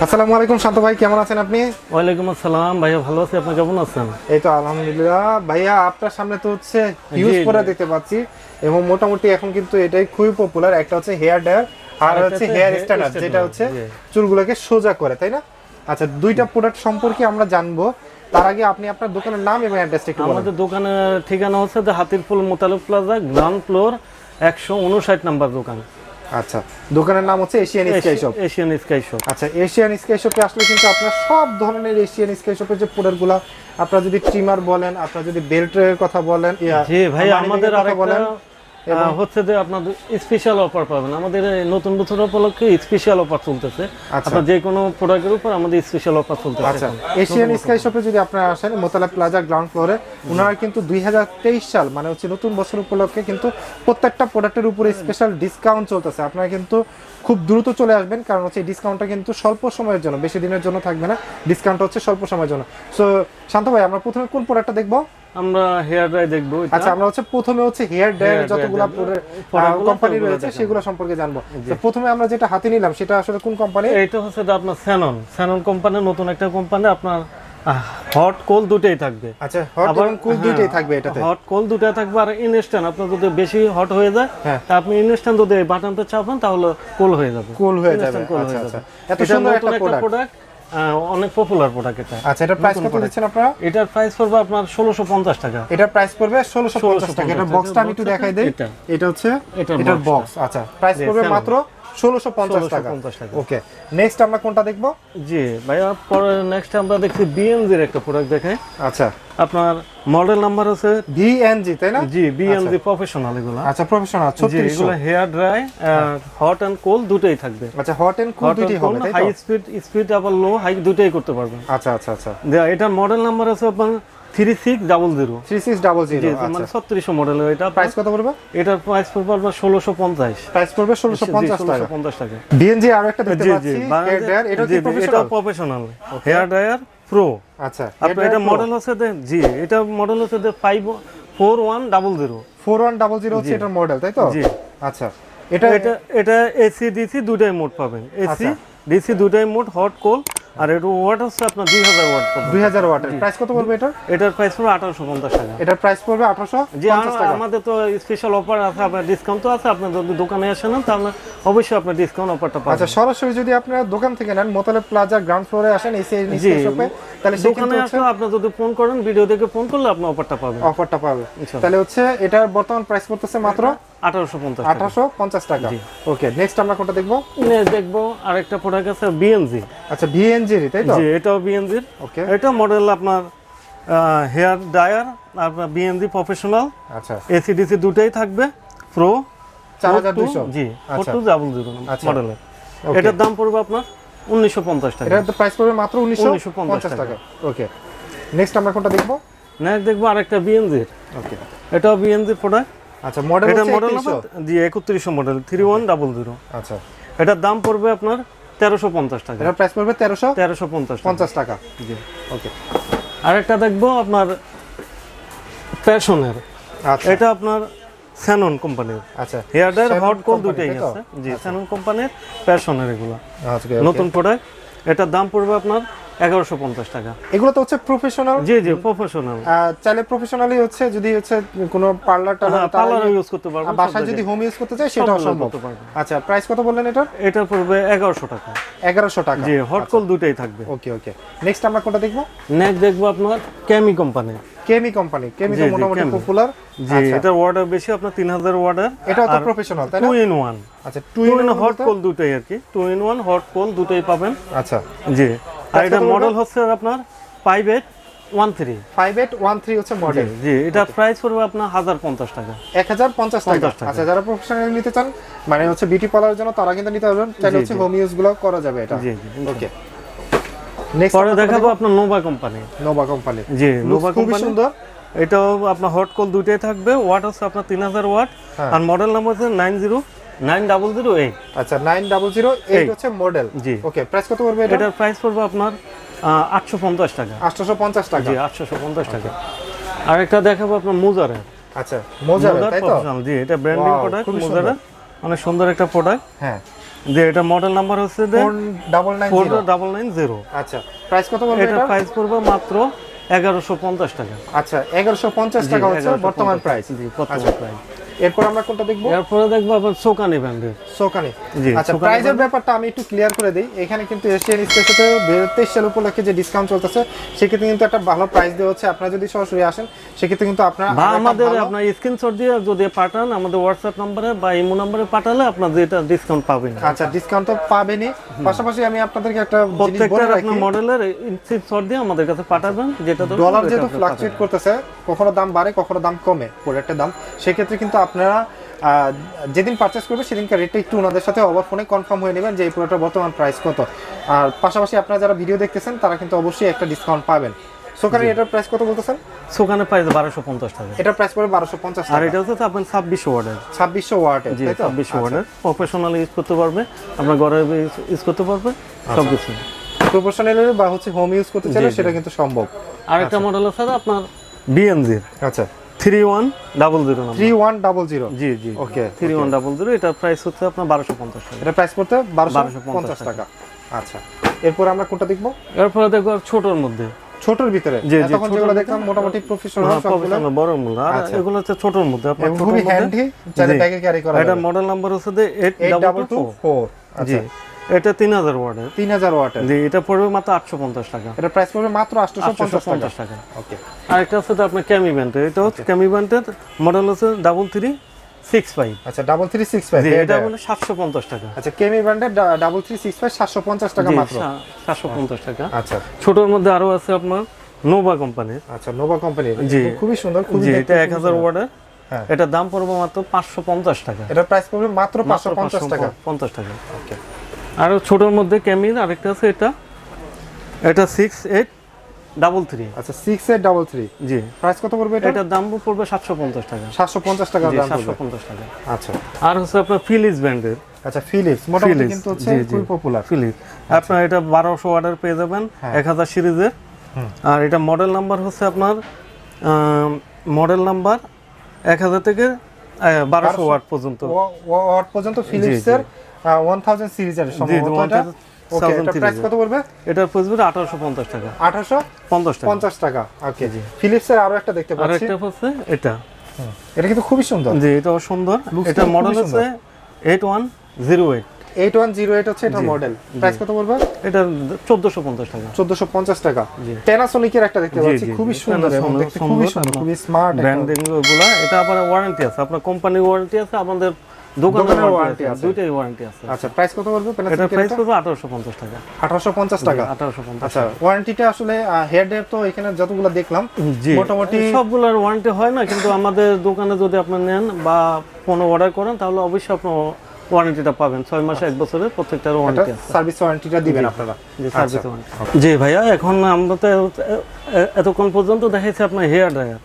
আসসালামু আলাইকুম শান্ত ভাই, কেমন আছেন আপনি? ওয়ালাইকুম আসসালাম ভাইয়া, ভালো আছি। আপনি কেমন আছেন? এই তো আলহামদুলিল্লাহ। ভাইয়া আপনার সামনে তো হচ্ছে হিউজ প্রোডাক্ট দেখতে পাচ্ছি এবং মোটামুটি এখন কিন্তু এটাই খুবই পপুলার। একটা হচ্ছে হেয়ার ড্রায়ার আর হচ্ছে হেয়ার স্ট্যান্ডার, যেটা হচ্ছে চুলগুলোকে সোজা করে, তাই না? আচ্ছা, দুইটা প্রোডাক্ট সম্পর্কে আমরা জানবো। তার আগে আপনি আপনার দোকানের নাম এবং অ্যাড্রেসটা একটু বলুন। আমাদের দোকানের ঠিকানা হচ্ছে Hatirpool Motalib plaza, ground floor 159 number দোকান। আচ্ছা, দোকানের নাম হচ্ছে Asian sky shop. Asian sky shop. আচ্ছা, এশিয়ান স্কাই শপে আসলে কিন্তু আপনার সব ধরনের এশিয়ান স্কাই শপের যে প্রোডাক্টগুলো, আপনারা যদি ট্রিমার বলেন, আপনারা যদি বেল্টের কথা বলেন, জি ভাই, আমাদের আরেকটা হচ্ছে যে আপনাদের স্পেশাল অফার পাবেন। আমাদের নতুন বছর উপলক্ষে স্পেশাল অফার চলতেছে। আপনার যে কোনো প্রোডাক্টের উপর আমাদের স্পেশাল অফার চলতেছে। আচ্ছা, এশিয়ান স্কাই শপে যদি আপনারা আসেন মোতালেব প্লাজা গ্রাউন্ড ফ্লোরে, ওনারা কিন্তু 2023 সাল মানে হচ্ছে নতুন বছর উপলক্ষে কিন্তু প্রত্যেকটা প্রোডাক্টের উপরে স্পেশাল ডিসকাউন্ট চলতেছে। আপনারা কিন্তু খুব দ্রুত চলে আসবেন, কারণ হচ্ছে এই ডিসকাউন্টটা কিন্তু স্বল্প সময়ের জন্য, বেশি দিনের জন্য থাকবে না। ডিসকাউন্ট হচ্ছে স্বল্প সময়ের জন্য। সো শান্ত ভাই, আমরা প্রথমে কোন প্রোডাক্টটা দেখবো? আমরা হেয়ার ড্রাই দেখবো। আচ্ছা, আমরা হচ্ছে প্রথমে হচ্ছে হেয়ার ড্রায়ার যতগুলো কোম্পানি রয়েছে সেগুলো সম্পর্কে জানবো। তো প্রথমে আমরা যেটা হাতে নিলাম সেটা আসলে কোন কোম্পানি? এইটা হচ্ছে আপনার স্যানন কোম্পানির নতুন একটা কোম্পানি। আপনার হট কোল দুটেই থাকবে। আচ্ছা, হট এবং কুল দুটেই থাকবে এটাতে। হট কোল দুটেই থাকবে। আর ইনস্ট্যান্ট আপনার যদি বেশি হট হয়ে যায়, আপনি ইনস্ট্যান্ট যদি বাটনটা চাপেন তাহলে কোল হয়ে যাবে। কুল হয়ে যাবে। আচ্ছা আচ্ছা, এত সুন্দর একটা প্রোডাক্ট, অনেক পপুলার প্রোডাক্ট এটা। আচ্ছা, এটার প্রাইস কত দিচ্ছেন আপনারা? এটার প্রাইস পড়বে আপনার 1650 টাকা। এটার প্রাইস পড়বে 1650 টাকা। এটার বক্সটা আমি একটু দেখাই দেই। এটা হচ্ছে এটার বক্স। আচ্ছা, প্রাইস পড়বে মাত্র 1650 টাকা। ওকে, নেক্সট আমরা কোনটা দেখব? জি ভাইয়া, পরে নেক্সট আমরা দেখছি বিএনজি এর একটা প্রোডাক্ট দেখাই। আচ্ছা, আপনার মডেল নাম্বার আছে বিএনজি, তাই না? জি, বিএনজি প্রফেশনাল এগুলো। আচ্ছা, প্রফেশনাল 3600। এগুলো hair dry, hot and cold দুটেই থাকবে। আচ্ছা, হট এন্ড কোল্ড দুটেই হবে, তাই তো? হাই স্পিড আবার লো হাই দুটেই করতে পারবেন। আচ্ছা আচ্ছা আচ্ছা, এটার মডেল নাম্বার আছে আপনার 3600। 3600, মানে 3600 মডেল। এটা প্রাইস কত পড়বে? এটার প্রাইস পড়বে আপনার 1650। প্রাইস পড়বে 1650 টাকা। বিএনজি আর একটা দেখতে পাচ্ছি হেয়ার ড্রায়ার, এটা কি প্রফেশনাল? এটা প্রফেশনাল হেয়ার ড্রায়ার প্রো। আচ্ছা, আপনার এটা মডেল হচ্ছে জি, এটা মডেল হচ্ছে 4100। 4100 হচ্ছে এটার মডেল, তাই তো? জি। আচ্ছা, এটা এসি ডিসি দুটাই মোড পাবেন। এসি ডিসি দুটাই মোড, হট কোল। আর এটা ওয়াট হচ্ছে আপনার 2000 ওয়াট পাবেন। 2000 ওয়াটের প্রাইস কত পড়বে এটার? এটার প্রাইস পড়বে 1850 টাকা। এটার প্রাইস পড়বে 1850 টাকা। আমাদের তো স্পেশাল অফার আছে, আপনার ডিসকাউন্ট তো আছে। আপনি যদি দোকানে আসেন না তাহলে অবশ্যই আপনার ডিসকাউন্ট অফারটা পাবেন। আচ্ছা, সরাসরি যদি আপনারা দোকান থেকে নেন, মোতালেব প্লাজা গ্রাউন্ড ফ্লোরে আসেন এসে নিচে শপে, তাহলে দোকানে আসলে আপনি যদি ফোন করেন, ভিডিও দেখে ফোন করলে আপনি অফারটা পাবেন। অফারটা পাবেন। তাহলে হচ্ছে এটার বর্তমান প্রাইস পড়তেছে মাত্র 1850 টাকা। ওকে, নেক্সট আমরা কোনটা দেখব? নেক্সট দেখবো আরেকটা প্রোডাক্ট আছে বিএনজি। আচ্ছা, বিএনজি, তাই তো? জি, এটাও বিএনজির। ওকে, এটা মডেল আপনার হেয়ার ড্রায়ার, আপনার বিএনজি প্রফেশনাল। আচ্ছা, এসিডিসি দুটাই থাকবে। প্রো 4200। জি, 4200 মডেলের। এটার দাম পড়বে আপনার 1950 টাকা। এটার প্রাইস পড়বে মাত্র 1950 টাকা। ওকে, নেক্সট আমরা কোনটা দেখব? নেক্সট দেখবো আরেকটা বিএনজির। ওকে, এটাও বিএনজি প্রোডাক্ট। আচ্ছা, মডেল হচ্ছে 3100। জি, 3100 মডেল 3100। আচ্ছা, এটার দাম পড়বে আপনার 1350 টাকা। এটার প্রাইস পড়বে 1350 টাকা। জি। ওকে, আরেকটা দেখবো আপনার প্যাশনের। আচ্ছা, এটা আপনার স্যানন কোম্পানির। আচ্ছা, হেয়ার ড্রায়ার হট কোল দুটেই আছে। জি, স্যানন কোম্পানির প্যাশনের এগুলো নতুন প্রোডাক্ট। এটার দাম পড়বে আপনার 1150 টাকা। এগুলো তো হচ্ছে প্রফেশনাল। জি জি, প্রফেশনাল। চাইলে প্রফেশনালি হচ্ছে যদি হচ্ছে কোনো পার্লার ইউজ করতে পারবেন, বাসায় যদি হোম ইউজ করতে চাই সেটাও সম্ভব। আচ্ছা, প্রাইস কত বললেন এটার? এটা পড়বে 1100 টাকা। 1100 টাকা। জি, হট কোল দুটেই থাকবে। ওকে ওকে, নেক্সট আমরা কোনটা দেখব? নেক্সট দেখবো আপনার কেমি কোম্পানি। কেমি তো মোটামুটি পপুলার। জি, এটা ওয়াটার বেশি, আপনার 3000 ওয়াটার। এটাও তো প্রফেশনাল, তাই না? 2 in 1। আচ্ছা, 2 in 1 হট কোল দুটেই আর কি। 2 in 1 হট কোল দুটেই পাবেন। আচ্ছা, জি। আর এটা মডেল হচ্ছে আপনার 5813 হচ্ছে মডেল। জি, এটা প্রাইস পড়বে আপনার 1050 টাকা। 1050 টাকা। আচ্ছা, যারা প্রফেশনাল নিতে চান, মানে হচ্ছে বিউটি পার্লারের জন্য, তারা কিন্তু নিতে পারবেন। চাইলে হচ্ছে হোম ইউজ গুলো করা যাবে এটা। জি জি, ওকে, নেক্সট পরে দেখাবো আপনার নোভা কোম্পানি। জি, নোভা খুবই সুন্দর। এটাও আপনার হট কোল দুটেই থাকবে। ওয়াট হচ্ছে আপনার 3000 ওয়াট। আর মডেল নাম্বার হচ্ছে 9008। আচ্ছা, 9008 হচ্ছে মডেল। জি। ওকে, প্রাইস কত পড়বে এটা? এটার প্রাইস পড়বে আপনার 850 টাকা। 850 টাকা। জি, 850 টাকা। আরেকটা দেখাবো আপনার মোজারের। আচ্ছা, মোজারের, তাই তো? জি, এটা ব্র্যান্ডিং প্রোডাক্ট মোজারের। অনেক সুন্দর একটা প্রোডাক্ট। হ্যাঁ, যে এটা মডেল নাম্বার হচ্ছে 4990। আচ্ছা প্রাইস কত বলবেন এটা প্রাইস পড়বে মাত্র 1150 টাকা। আচ্ছা 1150 টাকা হচ্ছে বর্তমান প্রাইস। জি বর্তমান প্রাইস। এরপর আমরা কোনটা দেখব? এরপরে দেখব আপনার সোকানি ব্র্যান্ডের। সোকানি। জি আচ্ছা প্রাইসের ব্যাপারটা আমি একটু ক্লিয়ার করে দেই। এখানে কিন্তু এশিয়ান স্পেশালে 23 সাল উপলক্ষে যে ডিসকাউন্ট চলতেছে সেক্ষেত্রে কিন্তু একটা ভালো প্রাইস দেওয়া হচ্ছে। আপনারা যদি সরাসরি আসেন সেক্ষেত্রে কিন্তু আপনারা আমাদের আপনার স্ক্রিনশট দিয়ে যদি পাঠান আমাদের হোয়াটসঅ্যাপ নম্বরে বা ইমো নম্বরে পাঠালে আপনারা এটা ডিসকাউন্ট পাবেন। আচ্ছা ডিসকাউন্ট তো পাবেনই, পাশাপাশি আমি আপনাদেরকে একটা জিনিস বলে প্রত্যেকটা রাখি, আপনার মডেলের স্ক্রিনশট দিয়ে আমাদের কাছে পাঠাবেন। যেটা ডলার যেহেতু ফ্লাকচুয়েট করতেছে, কখনো দাম বাড়ে কখনো দাম কমে প্রোডাক্টের দাম, সেক্ষেত্রে কিন্তু আপনারা যেদিন পারচেস করবে সেদিনকে রেটটা একটু ওনাদের সাথে ওভার ফোনে কনফার্ম হয়ে নেবেন যে এই প্রোডাক্টের বর্তমান প্রাইস কত। আর পাশাপাশি আপনারা যারা ভিডিও দেখতেছেন তারা কিন্তু অবশ্যই একটা ডিসকাউন্ট পাবেন। সোকানি এটার প্রাইস কত বলতেছেন? সোকানের প্রাইস 1250 টাকা। এটার প্রাইস পড়ে 1250 টাকা। আর এটা হচ্ছে আপনার 2600 ওয়াটের। 2600 ওয়াটের, জি 2600 ওয়াটের প্রফেশনাল ইউজ করতে পারবে, আপনার ঘরে ইউজ করতে পারবে সব কিছু। প্রফেশনাল বা হচ্ছে হোম ইউজ করতে চাইলে সেটা কিন্তু সম্ভব। আরেকটা মডেল আছে আপনার বিএনজি। আচ্ছা 3100 নাম্বার। 3100। জি জি ওকে 3100। এটার প্রাইস হচ্ছে আপনার 1250 টাকা। এটা প্রাইস পড়তে 1250 টাকা। আচ্ছা এরপর আমরা কোনটা দেখব? এরপর দেখব ছোটর মধ্যে, ছোটর ভিতরে। এখন যেগুলো দেখলাম মোটামুটি প্রফেশনাল সবগুলো বড় মূল্য, আর এগুলো হচ্ছে ছোটর মধ্যে। আপনার খুবই হ্যান্ডি, চাইলে ব্যাগে ক্যারি করা যায়। এটা মডেল নাম্বার হচ্ছে 8224। আচ্ছা এটা 3000 ওয়াটের। 3000 ওয়াটের। জি এটা পড়বে মাত্র 850 টাকা। এটা প্রাইস পড়বে মাত্র 850 টাকা। ওকে আর একটা আছে আপনার ক্যামি ব্র্যান্ডের। এটা হচ্ছে ক্যামি ব্র্যান্ডের মডেল হচ্ছে 3365। আচ্ছা 3365। এটা হলো 750 টাকা। আচ্ছা ক্যামি ব্র্যান্ডের 3365 750 টাকা মাত্র। 750 টাকা। আচ্ছা ছোটর মধ্যে আরো আছে আপনার নোভা কোম্পানির। আচ্ছা নোভা কোম্পানির, জি খুবই সুন্দর, খুবই এটা 1000 ওয়াটের। এটা দাম পড়বে মাত্র 550 টাকা। এটা প্রাইস পড়বে মাত্র 550 টাকা। 50 টাকা। ওকে আর ছোটর মধ্যে ক্যামির আরেকটা আছে, এটা 6833। আচ্ছা 6833। জি প্রাইস কত পড়বে এটা? এটার দাম পড়বে 750 টাকা। 750 টাকা দাম পড়বে। 750 টাকা। আচ্ছা আর হচ্ছে আপনার ফিলিপস ব্র্যান্ডের। আচ্ছা ফিলিপস মোটামুটি কিন্তু হচ্ছে খুবই পপুলার। ফিলিপস আপনার এটা 1200 ওয়াটের পেয়ে যাবেন 1000 সিরিজের। আর এটা মডেল নাম্বার হচ্ছে আপনার মডেল নাম্বার 1000 থেকে 1200 ওয়াট পর্যন্ত। ওয়াট পর্যন্ত ফিলিপসের 1000 সিরিজের সম্ভবত এটা। ওকে এটা প্রাইস কত পড়বে? এটার প্রাইস পড়বে 1850 টাকা। 1850 টাকা। ওকে ফিলিপসের আরো একটা দেখতে পাচ্ছি। আরেকটা হচ্ছে এটা কিন্তু খুবই সুন্দর। জি এটাও সুন্দর। এটা মডেল হচ্ছে 8108। 8108 হচ্ছে এটা মডেল। প্রাইস কত পড়বে? এটা 1450 টাকা। 1450 টাকা। প্যানাসোনিকের একটা দেখতে পাচ্ছি, খুবই সুন্দর এবং দেখতে খুবই সুন্দর, খুবই স্মার্ট ব্র্যান্ডিং গুলো। এটা আবার ওয়ারেন্টি আছে, আপনার কোম্পানির ওয়ারেন্টি আছে, আমাদের দোকানের ওয়ারেন্টি আছে, দুইটাই ওয়ারেন্টি আছে। আচ্ছা প্রাইস কত পড়বে? এটা প্রাইস পড়বে 1850 টাকা। 1850 টাকা। 1850। আচ্ছা ওয়ারেন্টিটা আসলে হেয়ার ড্রায়ার তো এখানে যতগুলো দেখলাম মোটামুটি সবগুলোর ওয়ারেন্টি হয় না, কিন্তু আমাদের দোকানে যদি আপনি নেন বা ফোন অর্ডার করেন তাহলে অবশ্যই আপনি ওয়ারেন্টিটা পাবেন। 6 মাসে 1 বছরের প্রত্যেকটার ওয়ারেন্টি আছে। সার্ভিস ওয়ারেন্টিটা দিবেন আপনারা? জি সার্ভিস ওয়ারেন্টি। জি ভাইয়া, এখন আমরা তো এতক্ষণ পর্যন্ত দেখাইছি আপনার হেয়ার ড্রায়ার।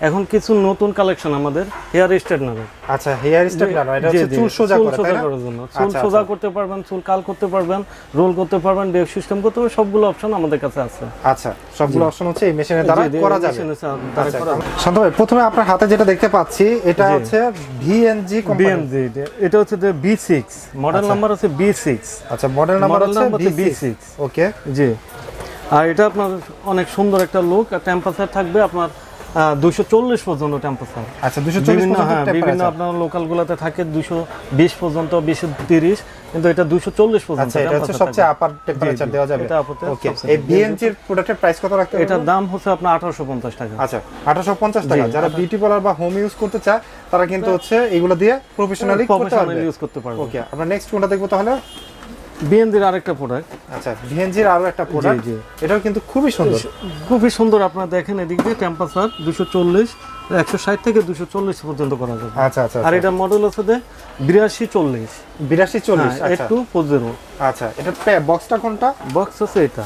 এখন কিছু নতুন কালেকশন আমাদের হেয়ার স্ট্রেটনার। আচ্ছা হেয়ার স্ট্রেটনার, এটা হচ্ছে চুল সোজা করার জন্য। চুল সোজা করতে পারবেন, চুল কাল করতে পারবেন, রোল করতে পারবেন, ডেপ সিস্টেম করতে পারবেন, সবগুলো অপশন আমাদের কাছে আছে। আচ্ছা সবগুলো অপশন হচ্ছে এই মেশিনের দ্বারা করা যাবে। শান্ত ভাই প্রথমে আপনার হাতে যেটা দেখতে পাচ্ছি এটা হচ্ছে ভিএনজি কোম্পানি। এটা হচ্ছে B6, মডেল নাম্বার হচ্ছে B6। আচ্ছা মডেল নাম্বার হচ্ছে B6। ওকে জি। আর এটা আপনার অনেক সুন্দর একটা লুক, টেম্পারেচার থাকবে আপনার 240 পর্যন্ত টেম্পারেচার। আচ্ছা 240 পর্যন্ত বিভিন্ন আপনার লোকাল গুলাতে থাকে 220 পর্যন্ত, 230, কিন্তু এটা 240 পর্যন্ত। আচ্ছা এটা হচ্ছে সবচেয়ে আপার টেম্পারেচার দেওয়া যাবে। ওকে এই বিএনজি এর প্রোডাক্টের প্রাইস কত রাখতে হবে? এটার দাম হচ্ছে আপনার 1850 টাকা। আচ্ছা 1850 টাকা। যারা বিউটি পার্লার বা হোম ইউজ করতে চায় তারা কিন্তু হচ্ছে এগুলো দিয়ে প্রফেশনালি ইউজ করতে পারবে। ওকে আমরা নেক্সট কোনটা দেখব তাহলে? বিএনজির আরেকটা প্রোডাক্ট। আচ্ছা বিএনজির আরো একটা প্রোডাক্ট, এটাও কিন্তু খুবই সুন্দর। খুবই সুন্দর। আপনারা দেখেন এদিক দিয়ে টেম্পারেচার 240, 160 থেকে 240 পর্যন্ত করা যাবে। আচ্ছা আচ্ছা। আর এটা মডেল আছে 8240। 8240। আচ্ছা 8240। আচ্ছা এটা বক্সটা কোনটা? বক্স আছে এটা।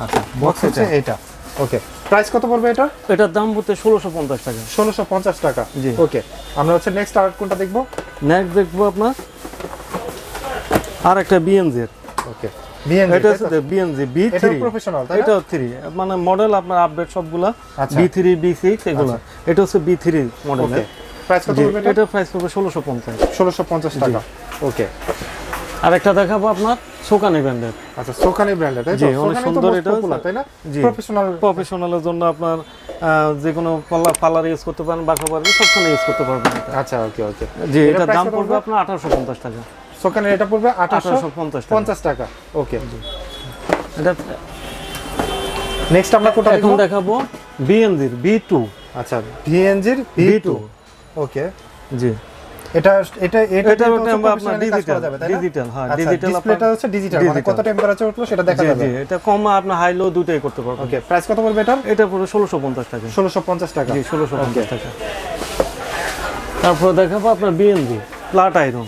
আচ্ছা বক্স হচ্ছে এটা। ওকে প্রাইস কত পড়বে এটা? এটার দাম হচ্ছে 1650 টাকা। 1650 টাকা। জি ওকে আমরা হচ্ছে নেক্সট আর কোনটা দেখব? নেক্সট দেখব আপনার আর একটা বিএনজি। ওকে বিএনজি, এটা হচ্ছে বিএনজি B3। এটা প্রফেশনাল তাই না? এটা 3 মানে মডেল আপনার আপডেট সবগুলা B3 B6 এগুলা। এটা হচ্ছে B3 মডেলের। প্রাইস কত পড়বে? এটা প্রাইস পড়বে 1650। 1650 টাকা। ওকে আরেকটা দেখাবো আপনার সোকানি ব্র্যান্ডের। আচ্ছা সোকানি ব্র্যান্ডের, তাই তো? জি, অনেক সোকানি তো সুন্দর most এটা, popular, তাই না? জি প্রফেশনাল প্রফেশনালের জন্য আপনার যে কোনো পার্লার ইউজ করতে পারেন, বাসা বাড়ি সবখানে ইউজ করতে পারবেন এটা। আচ্ছা ওকে ওকে। জি, এটার এটার price দাম কত পড়বে পড়বে? আপনার 1850 টাকা। সোকানের এটা পড়বে 1850 টাকা। ওকে। এটা নেক্সট আমরা কোনটা এখন দেখব? দেখাবো বিএনজির B2। আচ্ছা ভিএনজির V2। ওকে। জি, এটা এটা এটা এটা হচ্ছে আপনার professionally কাজ করা যাবে, তাই না? ডিজিটাল, হ্যাঁ আচ্ছা, ডিজিটাল। ডিসপ্লেটা হচ্ছে ডিজিটাল, মানে কত টেম্পারেচার উঠলো সেটা দেখা জি যাবে। জি, এটা কম আপনার হাই লো দুটোই করতে পারবেন। ওকে, প্রাইস কত পড়বে এটার? এটা পুরো 1650 টাকা। 1650 টাকা। জি 1650 টাকা। তারপর দেখাবো আপনার বিএনজি ফ্ল্যাট আয়রন,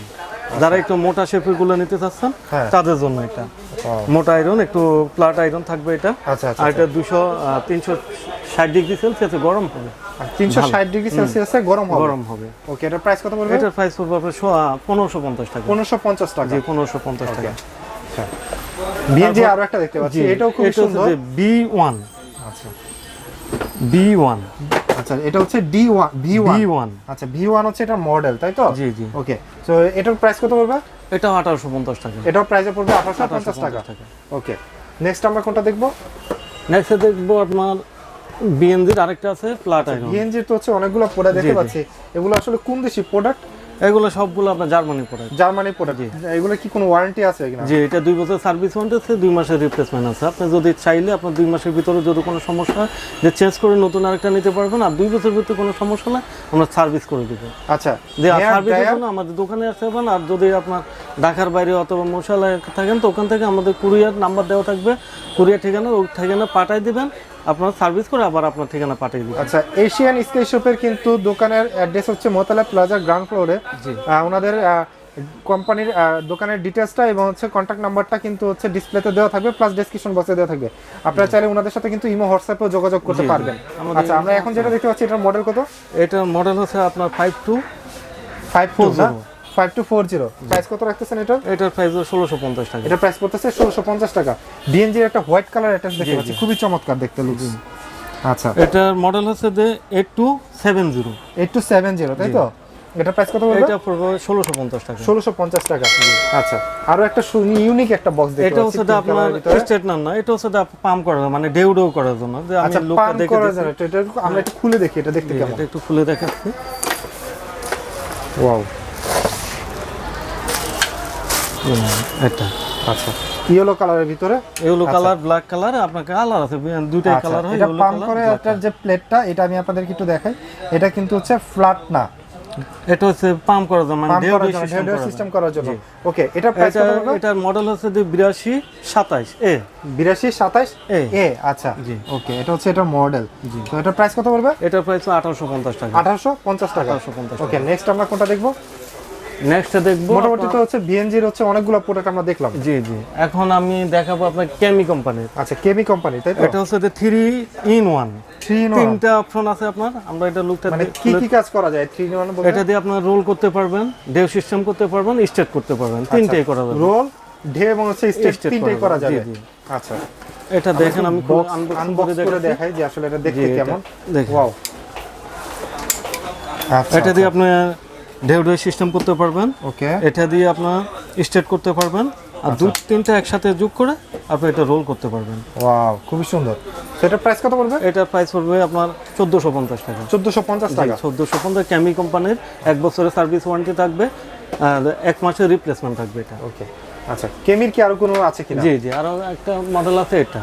যারা একটু মোটা শেপের গুলো নিতে চাচ্ছেন হ্যাঁ। তাদের জন্য এটা মোটা আয়রন, একটু ফ্ল্যাট আয়রন থাকবে এটা। আচ্ছা আচ্ছা। আর এটা 360 ডিগ্রি সেলসিয়াসে গরম হবে। 360 ডিগ্রি সেলসিয়াসে গরম হবে। ওকে, এটার প্রাইস কত পড়বে? এটার প্রাইস পড়বে আপনার 1550 টাকা। 1550 টাকা। জি 1550 টাকা। আচ্ছা। বিএনজি আরো একটা দেখতে পাচ্ছি, এটাও খুব সুন্দর। এটা B1। আচ্ছা B1। আচ্ছা, এটা হচ্ছে D1 B1। আচ্ছা V1 হচ্ছে এটা মডেল, তাই তো? জি জি। ওকে, সো এটার প্রাইস কত পড়বে? এটা 1850 টাকা। এটাও প্রাইসে পড়বে 1850 টাকা। ওকে, নেক্সট আমরা কোনটা দেখব? নেক্সট দেখবো আপনার বিএনজির আরেকটা আছে ফ্ল্যাট আয়রন। বিএনজি তো হচ্ছে অনেকগুলো প্রোডাক্ট দেখতে পাচ্ছি, এগুলো আসলে কোন দেশি প্রোডাক্ট? এগুলো সবগুলো আপনার জার্মানি প্রোডাক্ট। Germany product. এগুলো কি কোনো ওয়ারেন্টি আছে কিনা? জি, এটা 2 বছর সার্ভিস ওয়ারেন্টি আছে, 2 মাসের রিপ্লেসমেন্ট আছে। আপনি যদি চাইলে আপনার 2 মাসের ভিতরে যদি কোনো সমস্যা হয় যে চেঞ্জ করে নতুন আরেকটা নিতে পারবেন, আর 2 বছরের ভিতরে কোনো সমস্যা হলে আমরা সার্ভিস করে দেব। আচ্ছা, যে সার্ভিসের জন্য আমাদের দোকানে আসতে পারেন। আর যদি আপনার ঢাকার বাইরে অথবা মশালায় থাকেন তো ওখান থেকে আমাদের কুরিয়ার নাম্বার দেওয়া থাকবে, কুরিয়ার ঠিকানা, ওই ঠিকানা পাঠিয়ে দিবেন, আপনার সার্ভিস করে আবার আপনার ঠিকানা পাঠিয়ে দিবেন। আচ্ছা, এশিয়ান স্কাই শপের কিন্তু দোকানের অ্যাড্রেস হচ্ছে মোতালেব প্লাজা গ্রাউন্ড ফ্লোরে। ওনাদের কোম্পানির দোকানের ডিটেইলসটা এবং হচ্ছে কন্ট্যাক্ট নাম্বারটা কিন্তু হচ্ছে ডিসপ্লেতে দেওয়া থাকবে, প্লাস ডেসক্রিপশন বক্সে দেওয়া থাকবে। আপনারা চাইলে ওনাদের সাথে কিন্তু ইমো হোয়াটসঅ্যাপেও যোগাযোগ করতে পারবেন। আচ্ছা, আমরা এখন যেটা দেখতে পাচ্ছি এটার মডেল কত? এটা মডেল হচ্ছে আপনার 5240। প্রাইস কত রাখতেছেন এটা? এটার প্রাইস 1650 টাকা। এটা প্রাইস পড়তেছে 1650 টাকা। ডিএনজি এর একটা হোয়াইট কালার অ্যাটাচ দেখতে পাচ্ছি, খুবই চমৎকার দেখতে লুকস। আচ্ছা, এটার মডেল হচ্ছে যে 8270। 8270, তাই তো? এটা প্রাইস কত পড়বে? এটা পড়বে 1650 টাকা। 1650 টাকা। আচ্ছা, আরো একটা ইউনিক একটা বক্স দেখতে এটা পাচ্ছি। হচ্ছে আপনার স্টেটনার না, এটা হচ্ছে পাম্প করার মানে ডেউ করার জন্য, যে আমি লোকটা দেখে দিচ্ছি। এটা আমরা একটু খুলে দেখি, এটা দেখতে কেমন। এটা একটু খুলে দেখাচ্ছি। ওয়াও, এটা আচ্ছা ইয়েলো কালারের ভিতরে, ইয়েলো কালার ব্ল্যাক কালার, আপনার কালার আছে দুইটাই কালার হয়। এটা পাম্প করে এটার যে প্লেটটা, এটা আমি আপনাদেরকে একটু দেখাই। এটা কিন্তু হচ্ছে ফ্ল্যাট না, এটা হচ্ছে পাম্প করার জন্য, মানে ডেউ সিস্টেম করার জন্য। ওকে, এটা প্রাইস কত হবে? এটার মডেল হচ্ছে 8227 এ। 8227 এ। আচ্ছা জি, ওকে, এটা হচ্ছে এটার মডেল। তো এটা প্রাইস কত পড়বে? এটার প্রাইস 1850 টাকা। 1850 টাকা। 1850 ওকে, নেক্সট আমরা কোনটা দেখব? নেক্সট দেখবো মোটামুটি তো হচ্ছে বিএনজির হচ্ছে অনেকগুলো প্রোডাক্ট আমরা দেখলাম। জি জি, এখন আমি দেখাবো আপনার কেমি কোম্পানির। আচ্ছা, কেমি কোম্পানি, তাই তো? এটা হচ্ছে 3-in-1। তিনটা অপশন আছে আপনার। আমরা এটা লুকটা মানে কি কি কাজ করা যায় 3-in-1 বলতে? এটা দিয়ে আপনার রোল করতে পারবেন, ডেউ সিস্টেম করতে পারবেন, স্ট্রেট করতে পারবেন, তিনটাই করা যাবে। রোল, ডে এবং হচ্ছে স্ট্রেট তিনটাই করা যাবে। আচ্ছা, এটা দেখেন আমি আনবক্স করে দেখাই যে আসলে এটা দেখতে কেমন। ওয়াও, আচ্ছা, এটা দিয়ে আপনি ডেউ সিস্টেম করতে পারবেন। ওকে, এটা দিয়ে আপনার স্ট্রেট করতে পারবেন, আর তিনটা একসাথে যোগ করে আপনি এটা রোল করতে পারবেন। ওয়াও, খুবই সুন্দর। সেটা প্রাইস কত পড়বে? এটার প্রাইস পড়বে আপনার 1450 টাকা। 1450 টাকা। 1450 কেমি কোম্পানির 1 বছরের সার্ভিস ওয়ারেন্টি থাকবে, আর 1 মাসের রিপ্লেসমেন্ট থাকবে এটা। ওকে, আচ্ছা, কেমির কি আরো কোনো আছে কিনা? জি জি, আরো একটা মডেল আছে এটা।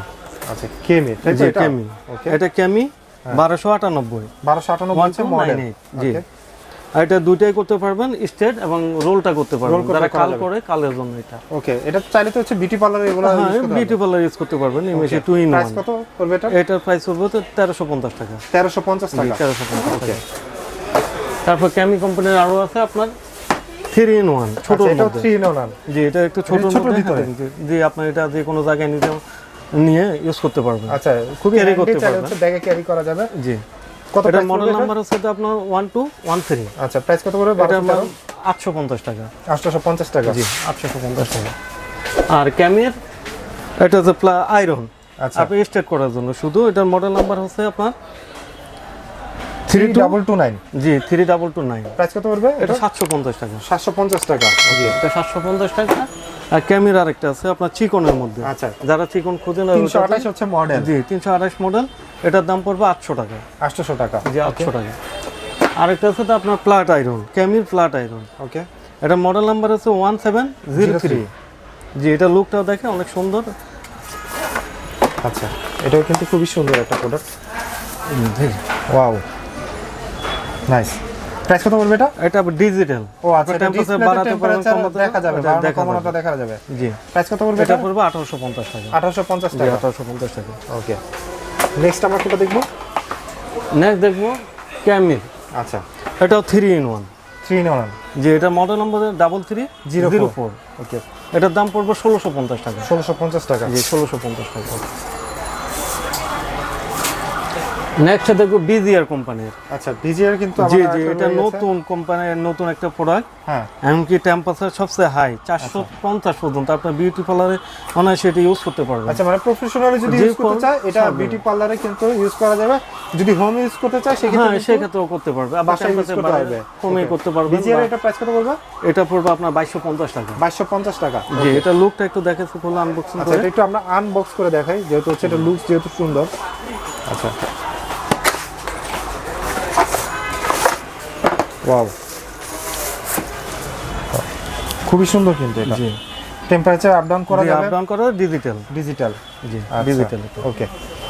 আচ্ছা, কেমি, তাই তো? এটা কেমি। ওকে, এটা কেমি 1298 1298 মডেল। জি, আর এটা দুইটাই করতে পারবেন, স্ট্রেট এবং রোলটা করতে পারবেন, যারা কাল করে কালের জন্য এটা। ওকে, এটা চাইলে তো হচ্ছে বিউটি পার্লার এগুলো ইউজ করতে পারবেন। বিউটি পার্লার ইউজ করতে পারবেন। ইমেজে 2-in-1। প্রাইস কত পড়বে এটা? এটার প্রাইস পড়বে 1350 টাকা। 1350 টাকা। 1350 টাকা। তারপর কেমি কোম্পানির আরো আছে আপনার 3-in-1 ছোট। এটা 3-in-1। জি, এটা একটু ছোট ভিতরে। জি, আপনি এটা যে কোনো জায়গায় নিয়ে ইউজ করতে পারবেন। আচ্ছা, খুবই ক্যারি করতে পারবেন, ব্যাগে ক্যারি করা যাবে। জি, কত এটা মডেল নাম্বার হচ্ছে আপনার 1213। আচ্ছা, প্রাইস কত পড়বে? 850 টাকা। 850 টাকা। জি, 850 টাকা। আর ক্যামের এটা হচ্ছে আয়রন, আচ্ছা, আপনি স্ট্রেট করার জন্য শুধু। এটার মডেল নাম্বার হচ্ছে আপনার 3229। জি, 3229। প্রাইস কত পড়বে? এটা 750 টাকা। 750 টাকা। জি, এটা 750 টাকা। আর ক্যামেরা আরেকটা আছে আপনার চিকনের মধ্যে। আচ্ছা, যারা চিকন খোঁজেন 328 হচ্ছে মডেল। জি 328 মডেল, এটার দাম পড়বে 800 টাকা। 800 টাকা, জি 800 টাকা। আরেকটা আছে তো আপনার ফ্ল্যাট আয়রন, ক্যামির ফ্ল্যাট আয়রন। ওকে, এটা মডেল নাম্বার হচ্ছে 1703। জি এটা লুকটাও দেখে অনেক সুন্দর। আচ্ছা, এটাও কিন্তু খুবই সুন্দর একটা প্রোডাক্ট। Wow, nice. প্রাইস কত পড়বে এটা? এটা ডিজিটাল। ও আচ্ছা, টেম্পারেচার বাড়াতে পারবেন, কমাতে দেখা যাবে, কমানোটা দেখা যাবে। জি প্রাইস কত পড়বে? এটা পড়বে 1850 টাকা। 1850 টাকা। 1850 টাকা। ওকে, নেক্সট আমরা কোনটা দেখব? নেক্সট দেখবো ক্যামির। আচ্ছা, এটাও 3 in 1। 3 in 1। জি এটা মডেল নাম্বার 3304। ওকে, এটার দাম পড়বে 1650 টাকা। 1650 টাকা। জি 1650 টাকা। নেক্সট দেখো বিজিআর কোম্পানির। আচ্ছা, বিজিআর কিন্তু জি জি এটা নতুন কোম্পানির নতুন একটা প্রোডাক্ট। হ্যাঁ, এমনকি টেম্পারেচার সবচেয়ে হাই 450 পর্যন্ত আপনার বিউটি পার্লারে অনায়াসে সেটা ইউজ করতে পারবেন। আচ্ছা, মানে প্রফেশনালি যদি ইউজ করতে চায় এটা বিউটি পার্লারে কিন্তু ইউজ করা যাবে। যদি হোম ইউজ করতে চায় হ্যাঁ সেক্ষেত্রেও করতে পারবে। আবার টেম্পারেচার বাড়াবে, কমে করতে পারবে। বিজিআর এটা প্রাইস কত পড়বে? এটা পড়বে আপনার 2250 টাকা। 2250 টাকা। জি এটা লুকটা একটু দেখেছি, ফুল আনবক্সিং আচ্ছা, করে। এটা একটু আমরা আনবক্স করে দেখাই, যেহেতু হচ্ছে এটা লুকস যেহেতু সুন্দর। আচ্ছা, ওয়াও, খুবই সুন্দর কিন্তু এটা। জি টেম্পারেচার আপ ডাউন করা যাবে, আপ ডাউন করা ডিজিটাল। ডিজিটাল। জি ডিজিটাল। ওকে,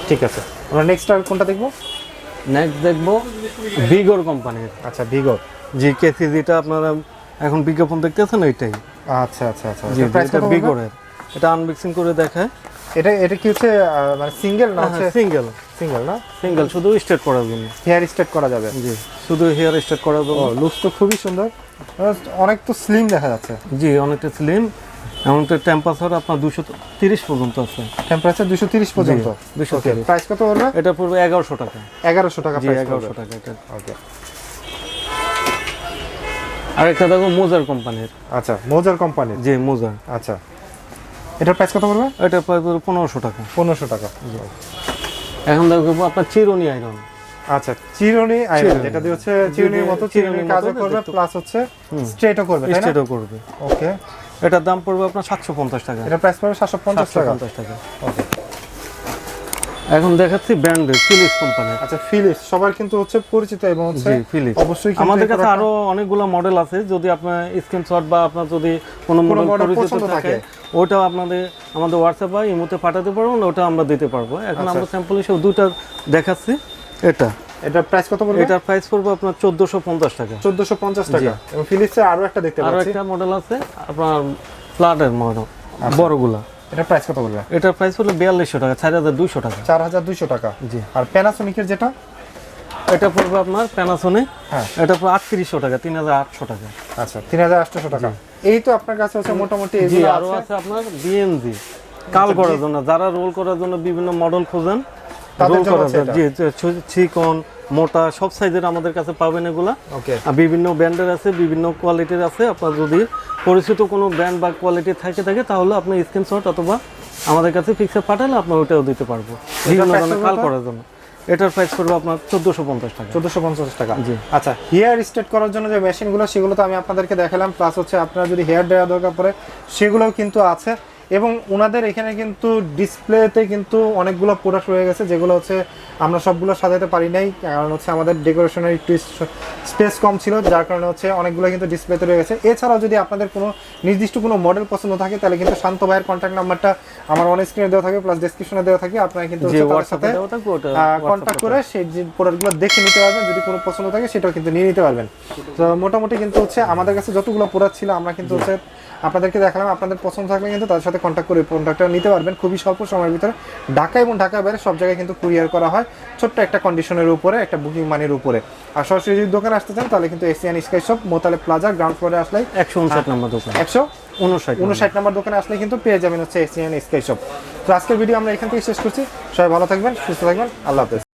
ঠিক আছে। আমরা নেক্সট আর কোনটা দেখব? নেক্সট দেখবো বিগর কোম্পানির। আচ্ছা, বিগর। জি কেসিজিটা আপনারা এখন বিজ্ঞাপন দেখতেছেন ওইটাই। আচ্ছা আচ্ছা আচ্ছা, জি প্রাইস এটা কত বিগরের। এটা আনবক্সিং করে দেখায়। এটা কি হচ্ছে মানে সিঙ্গেল না হচ্ছে? সিঙ্গেল। সিঙ্গেল না, সিঙ্গেল, শুধু স্ট্রেট করার জন্য। হেয়ার স্ট্রেট করা যাবে। জি শুধু হেয়ার স্ট্রেট করার জন্য। লুকস তো খুবই সুন্দর, অনেক তো স্লিম দেখা যাচ্ছে। জি অনেকটা স্লিম। এমনকি টেম্পারেচার আপনার 230 পর্যন্ত আছে। টেম্পারেচার 230 পর্যন্ত। 230। প্রাইস কত পড়বে? এটা পড়বে 1100 টাকা। 1100 টাকা জি প্রাইস 1100 টাকা এটা। ওকে, আরেকটা দেখো মোজার কোম্পানির। আচ্ছা, মোজার কোম্পানি। জি মোজার। আচ্ছা, এটার প্রাইস কত পড়বে? এটা পড়বে 1500 টাকা। 1500 টাকা। এখন দেখো আপনার চিরুনি আয়রন। আচ্ছা, চিরুনি আয়রন, যেটা দিয়ে হচ্ছে চিরুনির মতো চিরুনির কাজ করবে, প্লাস হচ্ছে স্ট্রেটও করবে, তাই না? স্ট্রেটও করবে। ওকে, এটার দাম পড়বে আপনার 750 টাকা। এটা প্রাইস পড়বে 750 টাকা। 750 টাকা। ওকে, এখন দেখাচ্ছি ব্র্যান্ডের ফিলিপস কোম্পানির। আচ্ছা, ফিলিপস সবার কিন্তু হচ্ছে পরিচিত এবং হচ্ছে জি ফিলিপস অবশ্যই আমাদের কাছে আরো অনেকগুলো মডেল আছে। যদি আপনার স্ক্রিনশট বা আপনার যদি কোনো মডেল পরিচিত থাকে ওটাও আপনাদের আমাদের হোয়াটসঅ্যাপ বা ইমোতে পাঠাতে পারবেন, ওটা আমরা দিতে পারবো। এখন আমরা স্যাম্পল হিসেবে দুটো দেখাচ্ছি। এটা প্রাইস কত পড়বে? এটার প্রাইস পড়বে আপনার 1450 টাকা। 1450 টাকা। এবং ফিলিপসের আরো একটা দেখতে পাচ্ছি, আরো একটা মডেল আছে আপনার ফ্ল্যাটের মডেল বড়গুলা। এটা প্রাইস কত পড়বে? এটার প্রাইস হলো 4200 টাকা, 4200 টাকা। 4200 টাকা। জি। আর প্যানাসোনিকের যেটা, এটা পড়বে আপনার প্যানাসোনিক। হ্যাঁ, এটা পড়বে 3800 টাকা, 3800 টাকা। আচ্ছা, 3800 টাকা। এই তো আপনার কাছে হচ্ছে মোটামুটি জি এগুলো আরো আছে আপনার বিএনজি কাল করার জন্য, যারা রোল করার জন্য বিভিন্ন মডেল খোঁজেন, রোল করার জন্য। জি চিকন মোটা সব সাইজের আমাদের কাছে পাবেন এগুলা। ওকে, আর বিভিন্ন ব্র্যান্ডের আছে, বিভিন্ন কোয়ালিটির আছে। আপনার যদি পরিচিত কোনো ব্র্যান্ড বা কোয়ালিটি থাকে তাহলে আপনি স্ক্রিনশট অথবা আমাদের কাছে পিকচার পাঠালে আপনার ওটাও দিতে পারবো বিভিন্ন ধরনের কাল করার জন্য। এটার প্রাইস পড়বে আপনার 1450 টাকা। 1450 টাকা। জি। আচ্ছা, হেয়ার স্ট্রেট করার জন্য যে মেশিনগুলো সেগুলো তো আমি আপনাদেরকে দেখালাম, প্লাস হচ্ছে আপনারা যদি হেয়ার ড্রায়ার দরকার পড়ে সেগুলোও কিন্তু আছে। এবং ওনাদের এখানে কিন্তু ডিসপ্লেতে কিন্তু অনেকগুলো প্রোডাক্ট রয়ে গেছে, যেগুলো হচ্ছে আমরা সবগুলো সাজাতে পারি নাই, কারণ হচ্ছে আমাদের ডেকোরেশনের একটু স্পেস কম ছিল, যার কারণে হচ্ছে অনেকগুলো কিন্তু ডিসপ্লেতে রয়ে গেছে। এছাড়াও যদি আপনাদের কোনো নির্দিষ্ট কোনো মডেল পছন্দ থাকে তাহলে কিন্তু শান্ত ভাইয়ের কন্ট্যাক্ট নাম্বারটা আমার অন স্ক্রিনে দেওয়া থাকে, প্লাস ডেসক্রিপশনে দেওয়া থাকে। আপনারা কিন্তু তাদের সাথে কন্ট্যাক্ট করে সেই যে প্রোডাক্টগুলো দেখে নিতে পারবেন। যদি কোনো পছন্দ থাকে সেটাও কিন্তু নিয়ে নিতে পারবেন। তো মোটামুটি কিন্তু হচ্ছে আমাদের কাছে যতগুলো প্রোডাক্ট ছিল আমরা কিন্তু হচ্ছে আপনাদেরকে দেখালাম। আপনাদের পছন্দ থাকলে কিন্তু তাদের সাথে কন্ট্যাক্ট করে প্রোডাক্টটা নিতে পারবেন খুবই স্বল্প সময়ের ভিতরে। ঢাকা এবং ঢাকার বাইরে সব জায়গায় কিন্তু কুরিয়ার করা হয়, ছোট্ট একটা কন্ডিশনের উপরে, একটা বুকিং মানির উপরে। আর সরাসরি যদি দোকানে আসতে চান তাহলে কিন্তু Asian sky shop Motaleb plaza ground ফ্লোরে আসলে 159 নম্বর দোকান, 159 নম্বর দোকানে আসলে কিন্তু পেয়ে যাবেন হচ্ছে এশিয়ান স্কাই শপ। তো আজকের ভিডিও আমরা এখান থেকে শেষ করছি। সবাই ভালো থাকবেন, সুস্থ থাকবেন, আল্লাহ হাফেজ।